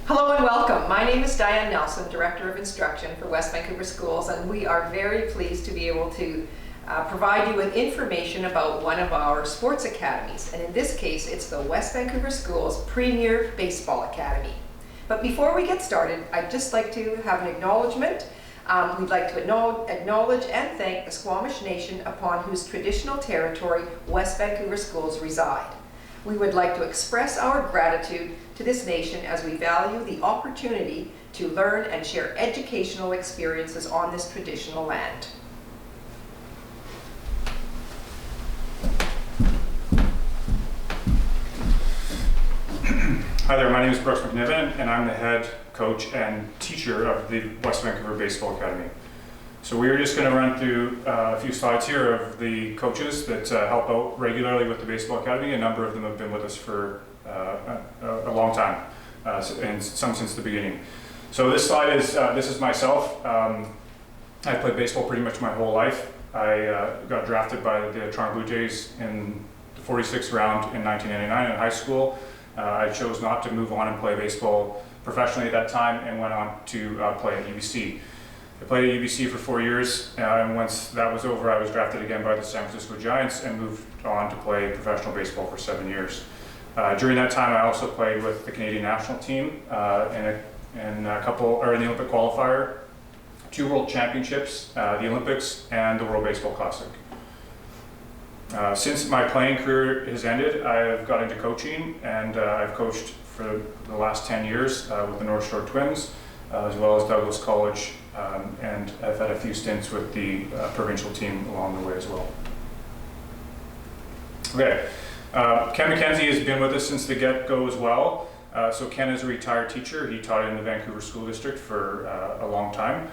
Hello and welcome. My name is Diane Nelson, Director of Instruction for West Vancouver Schools, and we are very pleased to be able to provide you with information about one of our sports academies. And in this case, it's the West Vancouver Schools Premier Baseball Academy. But before we get started, I'd just like to have an acknowledgement. We'd like to acknowledge and thank the Squamish Nation upon whose traditional territory West Vancouver Schools reside. We would like to express our gratitude to this nation as we value the opportunity to learn and share educational experiences on this traditional land. Hi there, my name is Brooks McNiven, and I'm the head coach and teacher of the West Vancouver Baseball Academy. So we are just going to run through a few slides here of the coaches that help out regularly with the Baseball Academy. A number of them have been with us for a long time, and some since the beginning. So this slide is, this is myself. I played baseball pretty much my whole life. I got drafted by the Toronto Blue Jays in the 46th round in 1999 in high school. I chose not to move on and play baseball professionally at that time and went on to play at UBC. I played at UBC for 4 years, and once that was over, I was drafted again by the San Francisco Giants and moved on to play professional baseball for 7 years. During that time, I also played with the Canadian national team in the Olympic qualifier, 2 World Championships, the Olympics, and the World Baseball Classic. Since my playing career has ended, I've got into coaching, and I've coached for the last 10 years with the North Shore Twins, as well as Douglas College, and I've had a few stints with the provincial team along the way as well. Okay, Ken McKenzie has been with us since the get-go as well. So Ken is a retired teacher. He taught in the Vancouver School District for a long time.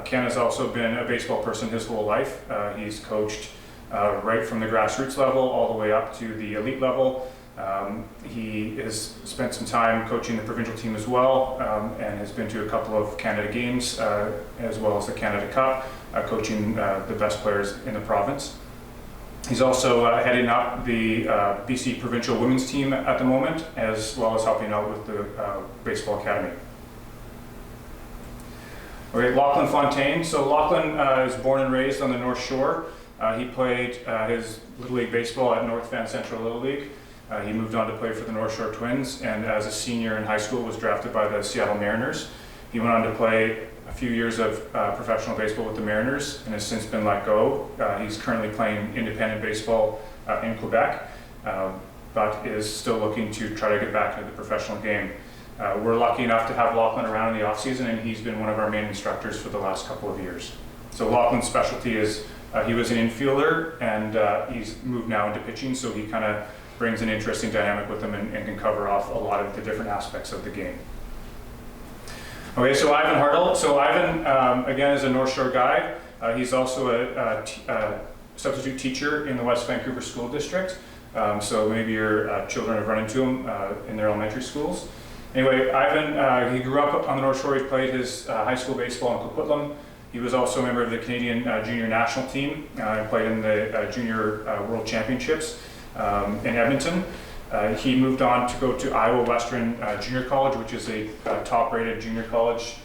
Ken has also been a baseball person his whole life. He's coached right from the grassroots level all the way up to the elite level. He has spent some time coaching the provincial team as well, and has been to a couple of Canada games as well as the Canada Cup, coaching the best players in the province. He's also heading up the BC Provincial Women's Team at the moment, as well as helping out with the Baseball Academy. Okay, Lachlan Fontaine. So Lachlan is born and raised on the North Shore. He played his Little League baseball at North Van Central Little League. He moved on to play for the North Shore Twins, and as a senior in high school was drafted by the Seattle Mariners. He went on to play a few years of professional baseball with the Mariners and has since been let go. He's currently playing independent baseball in Quebec, but is still looking to try to get back into the professional game. We're lucky enough to have Lachlan around in the off-season, and he's been one of our main instructors for the last couple of years. So Lachlan's specialty is he was an infielder, and he's moved now into pitching, so he kind of brings an interesting dynamic with him and can cover off a lot of the different aspects of the game. Okay, so Ivan Hartle. So Ivan, again, is a North Shore guy. He's also a substitute teacher in the West Vancouver School District. So maybe your children have run into him in their elementary schools. Anyway, Ivan, he grew up on the North Shore. He played his high school baseball in Coquitlam. He was also a member of the Canadian junior national team. Played in the junior world championships in Edmonton. He moved on to go to Iowa Western Junior College, which is a top-rated junior college,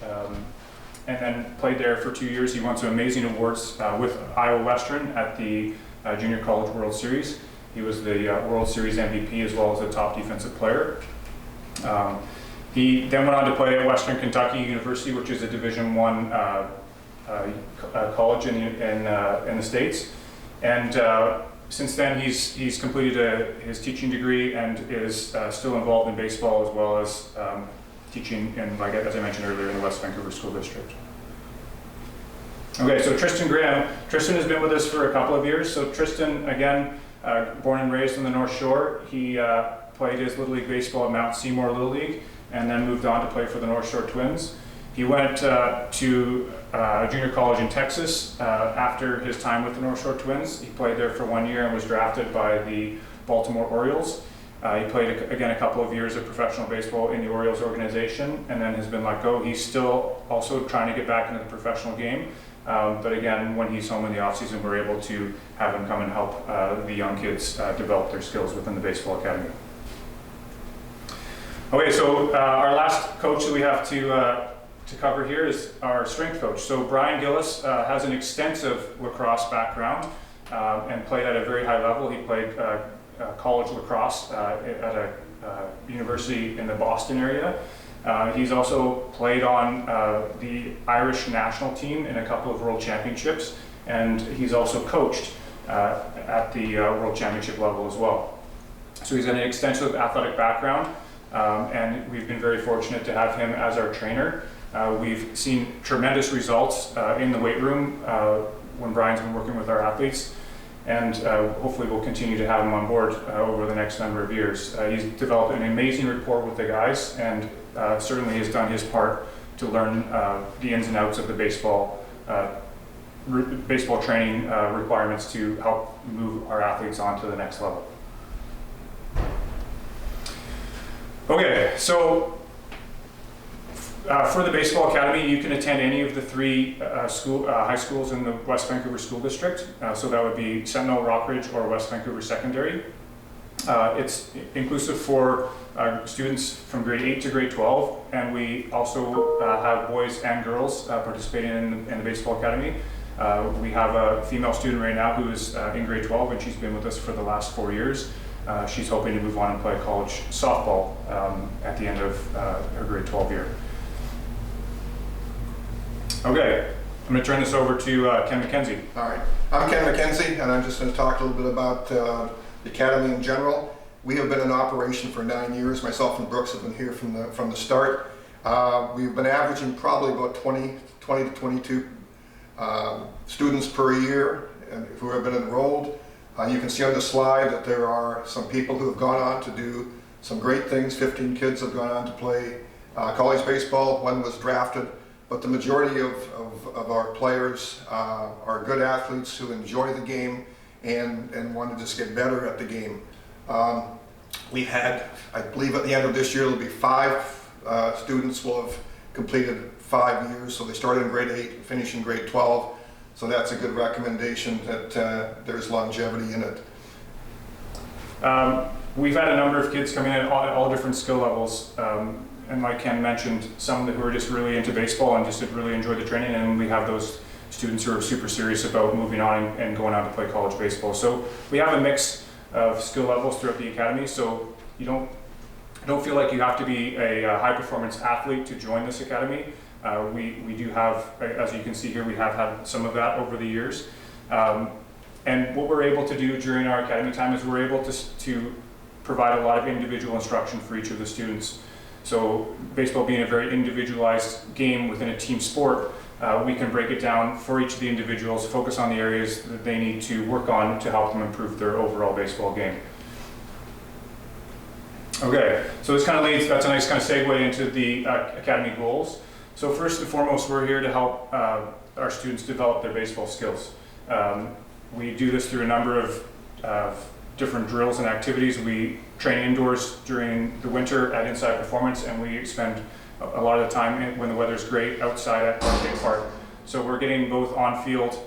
and then played there for 2 years. He won some amazing awards with Iowa Western at the Junior College World Series. He was the World Series MVP as well as a top defensive player. He then went on to play at Western Kentucky University, which is a Division I college in the States, and since then he's completed his teaching degree and is still involved in baseball as well as teaching in, like as I mentioned earlier, in the West Vancouver School District. Okay, so Tristan Graham. Tristan has been with us for a couple of years. So Tristan, again, born and raised on the North Shore. He played his Little League baseball at Mount Seymour Little League and then moved on to play for the North Shore Twins. He went to junior college in Texas after his time with the North Shore Twins. He played there for 1 year and was drafted by the Baltimore Orioles. He played, again, a couple of years of professional baseball in the Orioles organization and then has been let go. He's still also trying to get back into the professional game. But again, when he's home in the offseason, we're able to have him come and help the young kids develop their skills within the Baseball Academy. Okay, so our last coach that we have to cover here is our strength coach. So Brian Gillis has an extensive lacrosse background and played at a very high level. He played college lacrosse at a university in the Boston area. He's also played on the Irish national team in a couple of world championships, and he's also coached at the world championship level as well. So he's got an extensive athletic background, and we've been very fortunate to have him as our trainer. We've seen tremendous results in the weight room when Brian's been working with our athletes, and hopefully we'll continue to have him on board over the next number of years. He's developed an amazing rapport with the guys, and certainly has done his part to learn the ins and outs of the baseball training requirements to help move our athletes on to the next level. Okay, so for the Baseball Academy, you can attend any of the three high schools in the West Vancouver School District. So that would be Sentinel, Rockridge, or West Vancouver Secondary. It's inclusive for students from grade 8 to grade 12, and we also have boys and girls participating in the Baseball Academy. We have a female student right now who is in grade 12, and she's been with us for the last 4 years. She's hoping to move on and play college softball at the end of her grade 12 year. Okay, I'm going to turn this over to Ken McKenzie. All right, I'm Ken McKenzie, and I'm just going to talk a little bit about the Academy in general. We have been in operation for 9 years. Myself and Brooks have been here from the start. We've been averaging probably about 20 to 22 students per year who have been enrolled. You can see on the slide that there are some people who have gone on to do some great things. 15 kids have gone on to play college baseball. One was drafted. But the majority of our players are good athletes who enjoy the game and want to just get better at the game. We've had, I believe at the end of this year, there'll be 5 students will have completed 5 years. So they started in grade 8 and finish in grade 12. So that's a good recommendation that there's longevity in it. We've had a number of kids coming in at all different skill levels. And like Ken mentioned, some who are just really into baseball and just really enjoy the training, and we have those students who are super serious about moving on and going on to play college baseball. So we have a mix of skill levels throughout the academy, so you don't feel like you have to be a high performance athlete to join this academy. We do have, as you can see here, we have had some of that over the years. And what we're able to do during our academy time is we're able to provide a lot of individual instruction for each of the students. So baseball being a very individualized game within a team sport, we can break it down for each of the individuals, focus on the areas that they need to work on to help them improve their overall baseball game. Okay, so this kind of that's a nice kind of segue into the academy goals. So first and foremost, we're here to help our students develop their baseball skills. We do this through a number of different drills and activities. We train indoors during the winter at Inside Performance, and we spend a lot of the time when the weather's great outside at State Park. So we're getting both on-field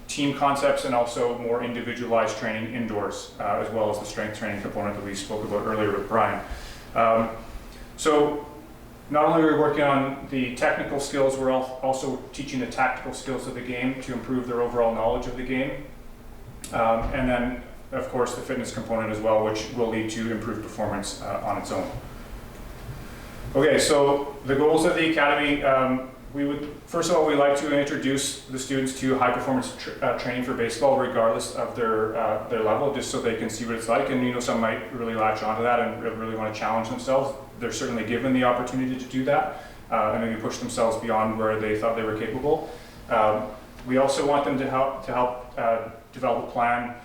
team concepts and also more individualized training indoors, as well as the strength training component that we spoke about earlier with Brian. So not only are we working on the technical skills, we're also teaching the tactical skills of the game to improve their overall knowledge of the game. And then, of course, the fitness component as well, which will lead to improved performance on its own. Okay, so the goals of the academy, first of all, we like to introduce the students to high performance training for baseball, regardless of their level, just so they can see what it's like. And some might really latch onto that and really want to challenge themselves. They're certainly given the opportunity to do that and maybe push themselves beyond where they thought they were capable. We also want them to help develop a plan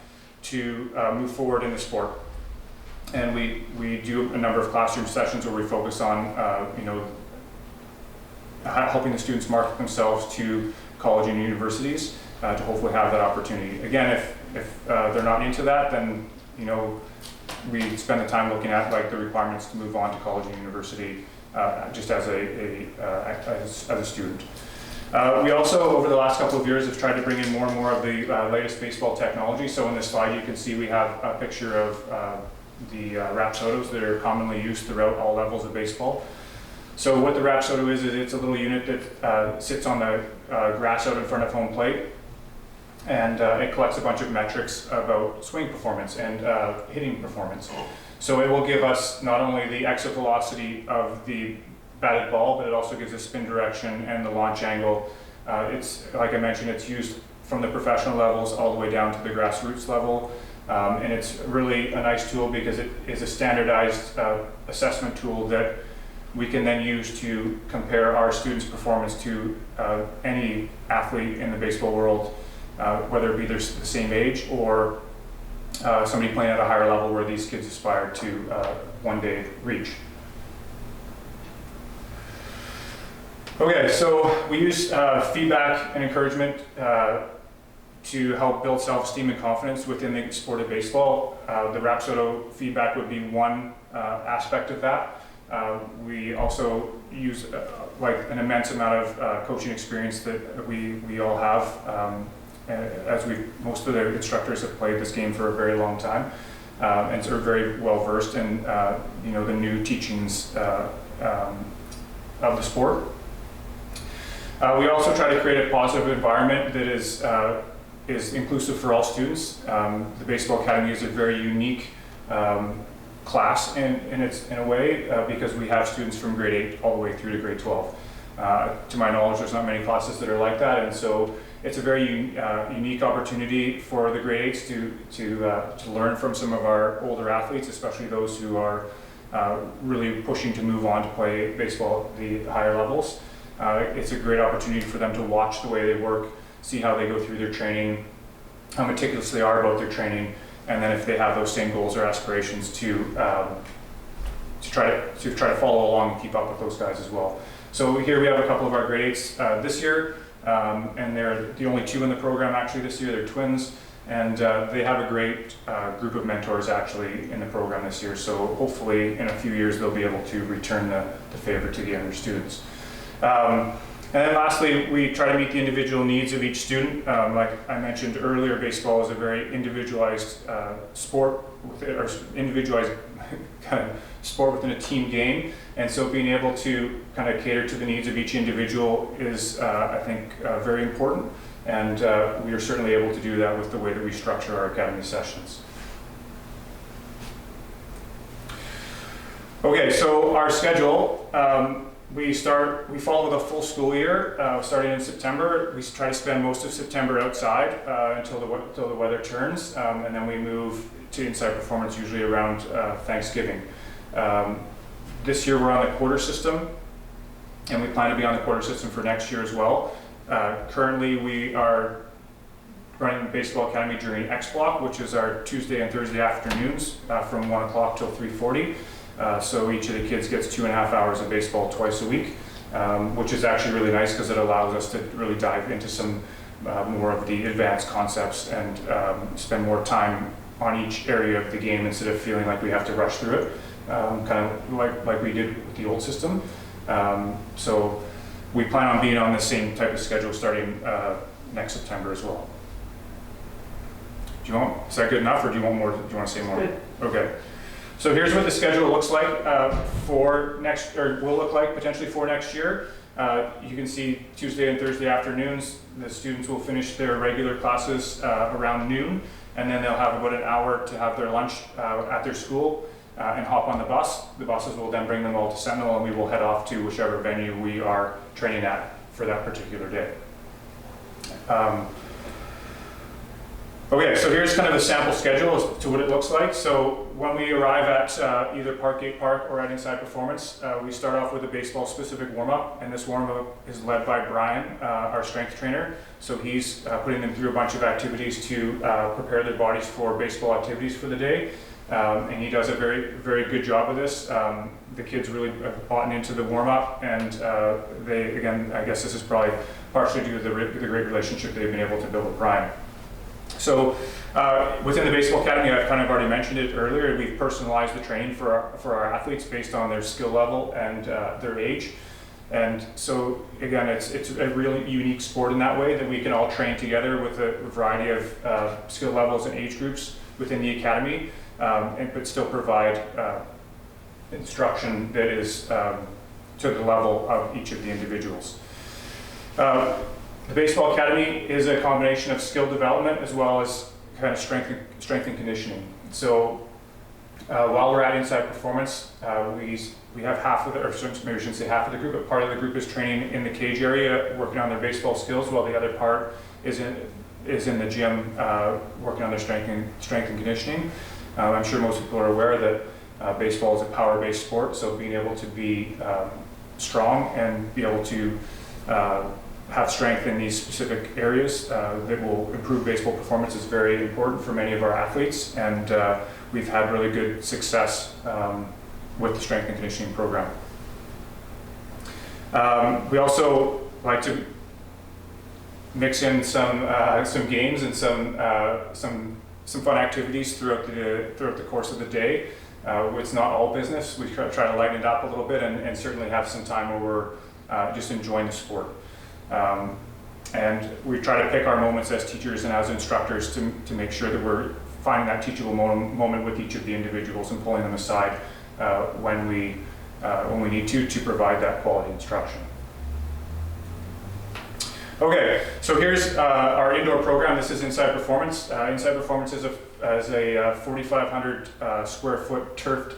to move forward in the sport. And we do a number of classroom sessions where we focus on helping the students market themselves to college and universities to hopefully have that opportunity. Again, if they're not into that, then we spend the time looking at the requirements to move on to college and university just as a student. We also, over the last couple of years, have tried to bring in more and more of the latest baseball technology. So in this slide, you can see we have a picture of Rapsodos that are commonly used throughout all levels of baseball. So what the Rapsodo is it's a little unit that sits on the grass out in front of home plate, and it collects a bunch of metrics about swing performance and hitting performance. So it will give us not only the exit velocity of the batted ball, but it also gives us spin direction and the launch angle. It's, like I mentioned, it's used from the professional levels all the way down to the grassroots level. And it's really a nice tool because it is a standardized assessment tool that we can then use to compare our students' performance to any athlete in the baseball world, whether it be the same age or somebody playing at a higher level where these kids aspire to one day reach. Okay, so we use feedback and encouragement to help build self-esteem and confidence within the sport of baseball. The Rapsodo feedback would be one aspect of that. We also use like an immense amount of coaching experience that we all have, as most of the instructors have played this game for a very long time, and so are very well versed in the new teachings of the sport. We also try to create a positive environment that is inclusive for all students. The Baseball Academy is a very unique class in a way because we have students from grade 8 all the way through to grade 12. To my knowledge, there's not many classes that are like that, and so it's a very unique opportunity for the grade 8s to learn from some of our older athletes, especially those who are really pushing to move on to play baseball at the higher levels. It's a great opportunity for them to watch the way they work, see how they go through their training, how meticulous they are about their training, and then if they have those same goals or aspirations to try to follow along and keep up with those guys as well. So here we have a couple of our grade 8s this year, and they're the only 2 in the program actually this year. They're twins, and they have a great group of mentors actually in the program this year. So hopefully in a few years they'll be able to return the favor to the younger students. And then lastly, we try to meet the individual needs of each student. Like I mentioned earlier, baseball is a very individualized sport, or individualized kind of sport within a team game. And so being able to kind of cater to the needs of each individual is, I think, very important. And we are certainly able to do that with the way that we structure our academy sessions. Okay, so our schedule. We follow the full school year, starting in September. We try to spend most of September outside until the weather turns, and then we move to inside performance usually around Thanksgiving. This year we're on the quarter system, and we plan to be on the quarter system for next year as well. Currently we are running Baseball Academy during X block, which is our Tuesday and Thursday afternoons from 1 o'clock till 3:40. So each of the kids gets 2.5 hours of baseball twice a week, which is actually really nice because it allows us to really dive into some more of the advanced concepts and spend more time on each area of the game instead of feeling like we have to rush through it, kind of like we did with the old system. So we plan on being on the same type of schedule starting next September as well. Is that good enough, or do you want more? Do you want to say more? Good. Okay. So here's what the schedule looks like will look like potentially for next year. You can see Tuesday and Thursday afternoons, the students will finish their regular classes around noon, and then they'll have about an hour to have their lunch at their school and hop on the bus. The buses will then bring them all to Sentinel, and we will head off to whichever venue we are training at for that particular day. Okay, so here's kind of a sample schedule as to what it looks like. So when we arrive at either Parkgate Park or at Inside Performance, we start off with a baseball-specific warm-up, and this warm-up is led by Brian, our strength trainer. So he's putting them through a bunch of activities to prepare their bodies for baseball activities for the day, and he does a very, very good job of this. The kids really have bought into the warm-up, and they, again, I guess this is probably partially due to the great relationship they've been able to build with Brian. So within the Baseball Academy, I've kind of already mentioned it earlier, we've personalized the training for our athletes based on their skill level and their age. And so again, it's a really unique sport in that way that we can all train together with a variety of skill levels and age groups within the academy. but still provide instruction that is to the level of each of the individuals. The Baseball Academy is a combination of skill development as well as kind of strength and conditioning. So while we're at Inside Performance, we have half of the, or maybe I shouldn't say half of the group, but part of the group is training in the cage area, working on their baseball skills, while the other part is in the gym, working on their strength and conditioning. I'm sure most people are aware that baseball is a power-based sport, so being able to be strong and be able to have strength in these specific areas that will improve baseball performance is very important for many of our athletes, and we've had really good success with the strength and conditioning program. We also like to mix in some games and some fun activities throughout the course of the day. It's not all business. We try to lighten it up a little bit and certainly have some time where we're just enjoying the sport. And we try to pick our moments as teachers and as instructors to make sure that we're finding that teachable moment with each of the individuals and pulling them aside when we need to provide that quality instruction. Okay, so here's our indoor program. This is Inside Performance. Inside Performance is a 4,500 square foot turfed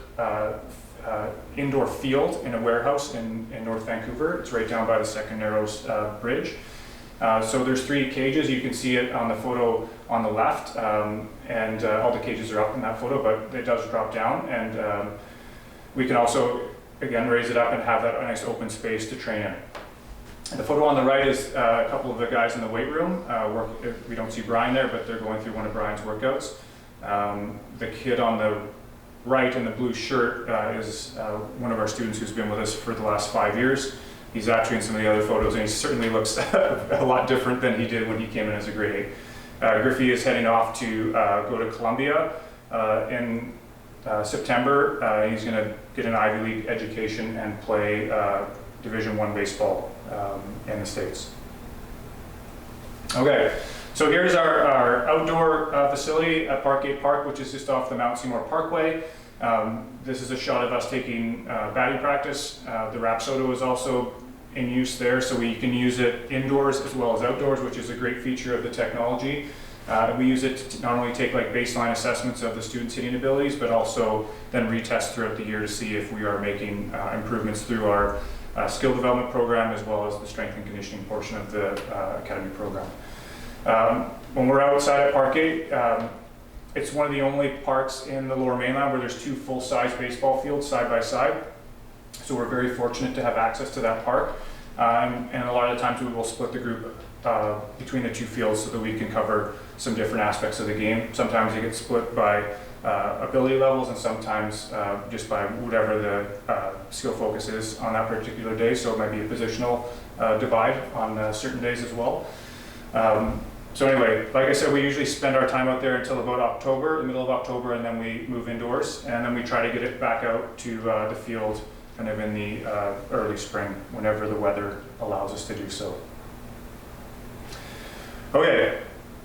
indoor field in a warehouse in North Vancouver. It's right down by the Second Narrows Bridge. So there's 3 cages. You can see it on the photo on the left, and all the cages are up in that photo, but it does drop down, and we can also, again, raise it up and have that nice open space to train in. The photo on the right is a couple of the guys in the weight room. We don't see Brian there, but they're going through one of Brian's workouts. The kid on the right in the blue shirt is one of our students who's been with us for the last 5 years. He's actually in some of the other photos, and he certainly looks a lot different than he did when he came in as a grade 8. Griffey is heading off to go to Columbia in September. He's going to get an Ivy League education and play Division I baseball in the States. Okay, so here's our outdoor facility at Parkgate Park, which is just off the Mount Seymour Parkway. This is a shot of us taking batting practice. The Rapsodo is also in use there, so we can use it indoors as well as outdoors, which is a great feature of the technology. We use it to not only take like baseline assessments of the students' hitting abilities, but also then retest throughout the year to see if we are making improvements through our skill development program as well as the strength and conditioning portion of the academy program. When we're outside at Parkgate, it's one of the only parks in the Lower Mainland where there's 2 full-size baseball fields side by side. So we're very fortunate to have access to that park. And a lot of the times we will split the group between the 2 fields so that we can cover some different aspects of the game. Sometimes it gets split by ability levels, and sometimes just by whatever the skill focus is on that particular day. So it might be a positional divide on certain days as well. So anyway, like I said, we usually spend our time out there until about October, the middle of October, and then we move indoors, and then we try to get it back out to the field kind of in the early spring, whenever the weather allows us to do so. Okay,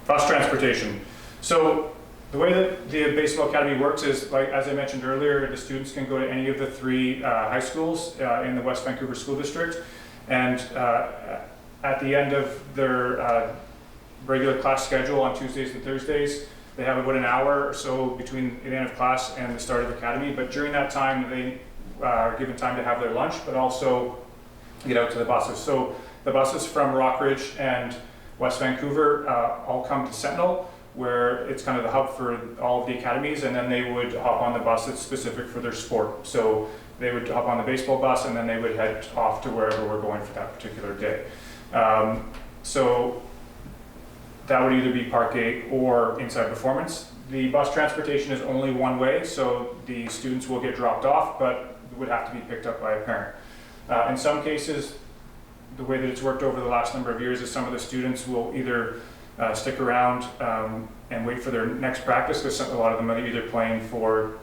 bus transportation. So the way that the Baseball Academy works is, like as I mentioned earlier, the students can go to any of the 3 high schools in the West Vancouver School District, and at the end of their regular class schedule on Tuesdays and Thursdays, they have about an hour or so between the end of class and the start of academy. But during that time, they are given time to have their lunch, but also get out to the buses. So the buses from Rockridge and West Vancouver all come to Sentinel, where it's kind of the hub for all of the academies, and then they would hop on the bus that's specific for their sport. So they would hop on the baseball bus, and then they would head off to wherever we're going for that particular day. So that would either be Parkgate or Inside Performance. The bus transportation is only one way, so the students will get dropped off, but would have to be picked up by a parent. In some cases, the way that it's worked over the last number of years is some of the students will either stick around and wait for their next practice, because a lot of them are either playing for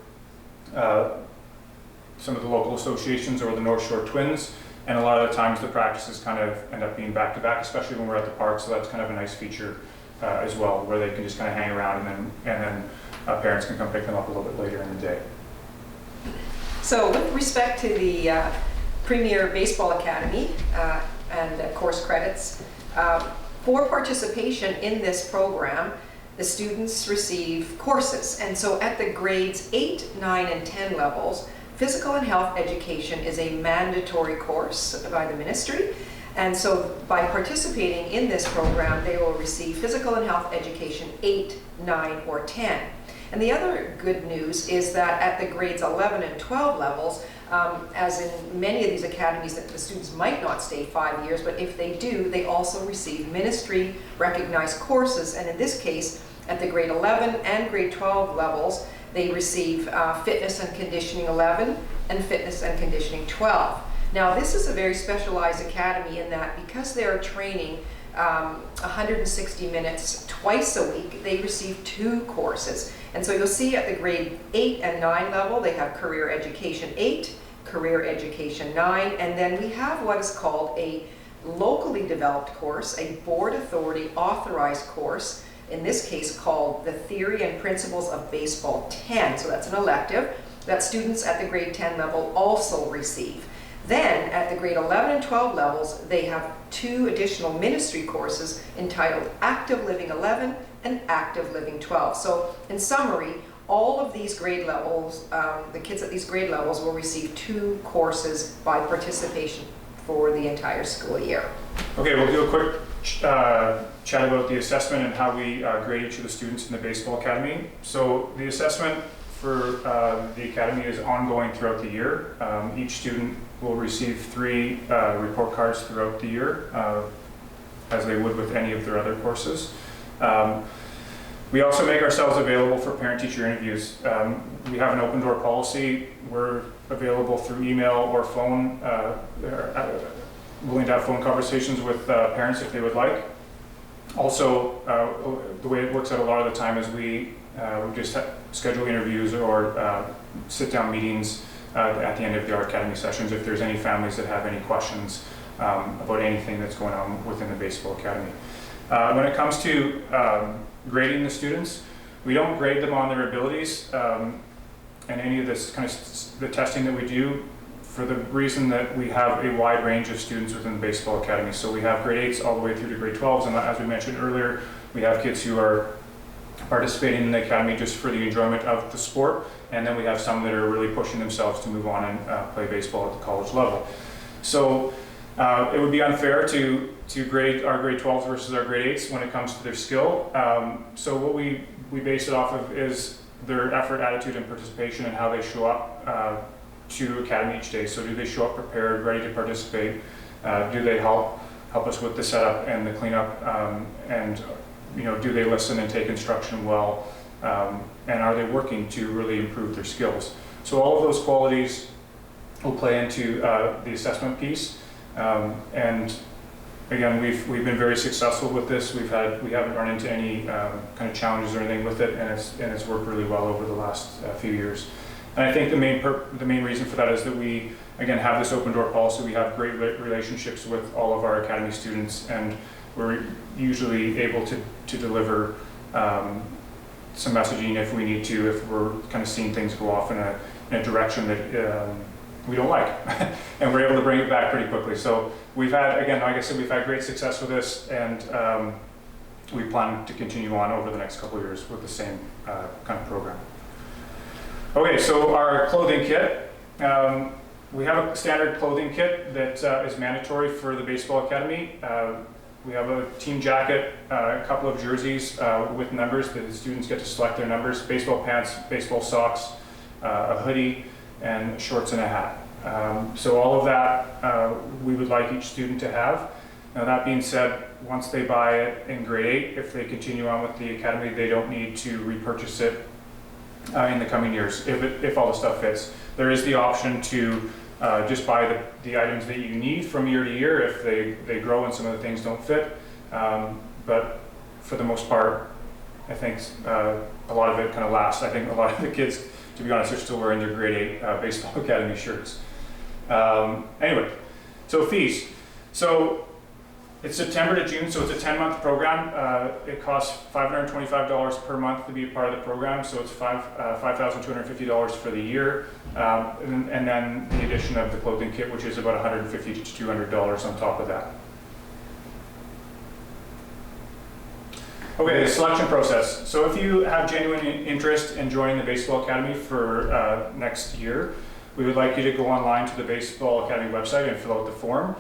some of the local associations or the North Shore Twins, and a lot of the times the practices kind of end up being back-to-back, especially when we're at the park, so that's kind of a nice feature as well, where they can just kind of hang around and then parents can come pick them up a little bit later in the day. So with respect to the Premier Baseball Academy and course credits, for participation in this program, the students receive courses. And so at the grades 8, 9, and 10 levels, physical and health education is a mandatory course by the ministry. And so by participating in this program, they will receive physical and health education 8, 9, or 10. And the other good news is that at the grades 11 and 12 levels, as in many of these academies, that the students might not stay 5 years, but if they do, they also receive ministry recognized courses. And in this case, at the grade 11 and grade 12 levels, they receive fitness and conditioning 11 and fitness and conditioning 12. Now, this is a very specialized academy in that because they're training 160 minutes twice a week, they receive 2 courses. And so you'll see at the grade 8 and 9 level, they have career education 8, career education 9, and then we have what is called a locally developed course, a board authority authorized course, in this case called the Theory and Principles of Baseball 10. So that's an elective that students at the grade 10 level also receive. Then at the grade 11 and 12 levels, they have 2 additional ministry courses entitled Active Living 11 and Active Living 12. So in summary, all of these grade levels, the kids at these grade levels will receive 2 courses by participation for the entire school year. Okay, we'll do a quick chat about the assessment and how we grade each of the students in the Baseball Academy. So the assessment for the Academy is ongoing throughout the year. Each student will receive 3 report cards throughout the year, as they would with any of their other courses. We also make ourselves available for parent-teacher interviews. We have an open door policy. We're available through email or phone, willing to have phone conversations with parents if they would like. Also, the way it works out a lot of the time is we just schedule interviews or sit-down meetings at the end of our academy sessions if there's any families that have any questions about anything that's going on within the Baseball Academy. When it comes to grading the students, we don't grade them on their abilities and any of this kind of the testing that we do, for the reason that we have a wide range of students within the Baseball Academy. So we have grade 8s all the way through to grade 12s, and as we mentioned earlier, we have kids who are participating in the academy just for the enjoyment of the sport, and then we have some that are really pushing themselves to move on and play baseball at the college level. So it would be unfair to grade our grade 12s versus our grade 8s when it comes to their skill. So what we base it off of is their effort, attitude, and participation, and how they show up to academy each day. So do they show up prepared, ready to participate? Do they help us with the setup and the cleanup? And do they listen and take instruction well? And are they working to really improve their skills? So all of those qualities will play into the assessment piece. And again, we've been very successful with this. We haven't run into any kind of challenges or anything with it, and it's worked really well over the last few years. And I think the main reason for that is that we, again, have this open door policy. We have great relationships with all of our academy students, and we're usually able to deliver some messaging if we need to, if we're kind of seeing things go off in a direction that we don't like, and we're able to bring it back pretty quickly. So we've had, again, like I said, we've had great success with this, and we plan to continue on over the next couple of years with the same kind of program. Okay, so our clothing kit. We have a standard clothing kit that is mandatory for the Baseball Academy. We have a team jacket, a couple of jerseys with numbers that the students get to select their numbers, baseball pants, baseball socks, a hoodie, and shorts and a hat. So all of that we would like each student to have. Now that being said, once they buy it in grade 8, if they continue on with the academy, they don't need to repurchase it in the coming years if all the stuff fits. There is the option to just buy the items that you need from year to year if they grow and some of the things don't fit. But for the most part, I think a lot of it kind of lasts. I think a lot of the kids, to be honest, are still wearing their grade 8 Baseball Academy shirts. Anyway, so fees. So It's September to June, so it's a 10-month program. It costs $525 per month to be a part of the program, so it's $5,250 for the year. And then the addition of the clothing kit, which is about $150 to $200 on top of that. Okay, the selection process. So if you have genuine interest in joining the Baseball Academy for next year, we would like you to go online to the Baseball Academy website and fill out the form.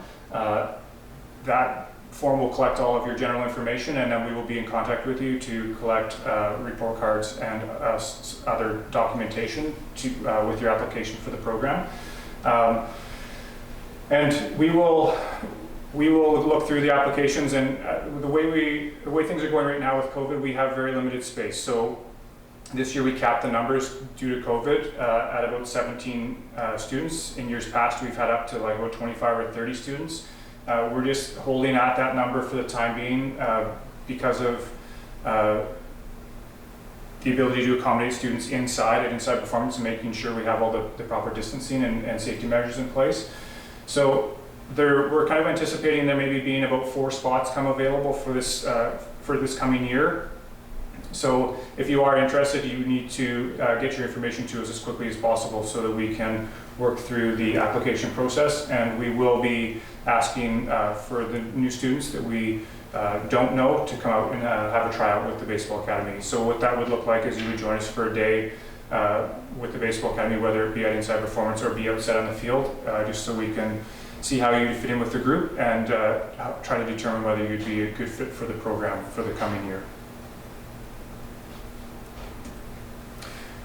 That form will collect all of your general information, and then we will be in contact with you to collect report cards and other documentation with your application for the program. And we will look through the applications, and the way things are going right now with COVID, we have very limited space. So this year we capped the numbers due to COVID at about 17 students. In years past, we've had up to like about 25 or 30 students. We're just holding at that number for the time being because of the ability to accommodate students inside performance and making sure we have all the proper distancing and safety measures in place. So we're kind of anticipating there maybe being about 4 spots come available for this coming year. So if you are interested, you need to get your information to us as quickly as possible so that we can work through the application process, and we will be asking for the new students that we don't know to come out and have a tryout with the Baseball Academy. So what that would look like is you would join us for a day with the Baseball Academy, whether it be at Inside Performance or be outside on the field, just so we can see how you fit in with the group and try to determine whether you'd be a good fit for the program for the coming year.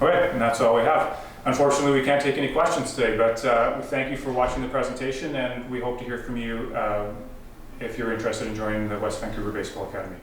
Okay, and that's all we have. Unfortunately, we can't take any questions today, but we thank you for watching the presentation, and we hope to hear from you if you're interested in joining the West Vancouver Baseball Academy.